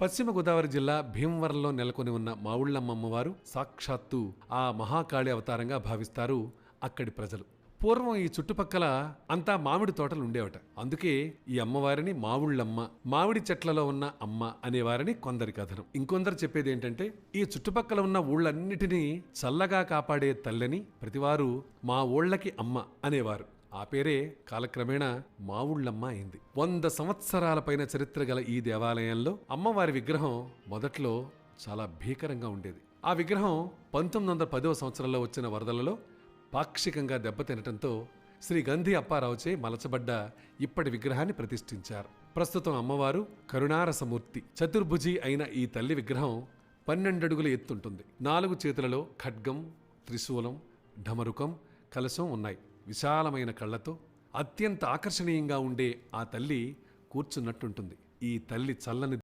పశ్చిమ గోదావరి జిల్లా భీమవరంలో నెలకొని ఉన్న మావుళ్ళమ్మ అమ్మవారు సాక్షాత్తు ఆ మహాకాళి అవతారంగా భావిస్తారు అక్కడి ప్రజలు. పూర్వం ఈ చుట్టుపక్కల అంతా మామిడి తోటలు ఉండేవట. అందుకే ఈ అమ్మవారిని మావుళ్ళమ్మ, మామిడి చెట్లలో ఉన్న అమ్మ అనేవారని కొందరి కథనం. ఇంకొందరు చెప్పేది ఏంటంటే, ఈ చుట్టుపక్కల ఉన్న ఊళ్ళన్నిటినీ చల్లగా కాపాడే తల్లని ప్రతివారు మా ఊళ్ళకి అమ్మ అనేవారు. ఆ పేరే కాలక్రమేణా మావుళ్ళమ్మ అయింది. 100 సంవత్సరాల పైన చరిత్ర గల ఈ దేవాలయంలో అమ్మవారి విగ్రహం మొదట్లో చాలా భీకరంగా ఉండేది. ఆ విగ్రహం 1910వ సంవత్సరంలో వచ్చిన వరదలలో పాక్షికంగా దెబ్బతినటంతో శ్రీ గంధి అప్పారావుచే మలచబడ్డ ఇప్పటి విగ్రహాన్ని ప్రతిష్ఠించారు. ప్రస్తుతం అమ్మవారు కరుణారసమూర్తి చతుర్భుజి అయిన ఈ తల్లి విగ్రహం 12 అడుగుల ఎత్తుంటుంది. 4 చేతులలో ఖడ్గం, త్రిశూలం, ఢమరుకం, కలశం ఉన్నాయి. విశాలమైన కళ్లతో అత్యంత ఆకర్షణీయంగా ఉండే ఆ తల్లి కూర్చున్నట్టుంటుంది. ఈ తల్లి చల్లని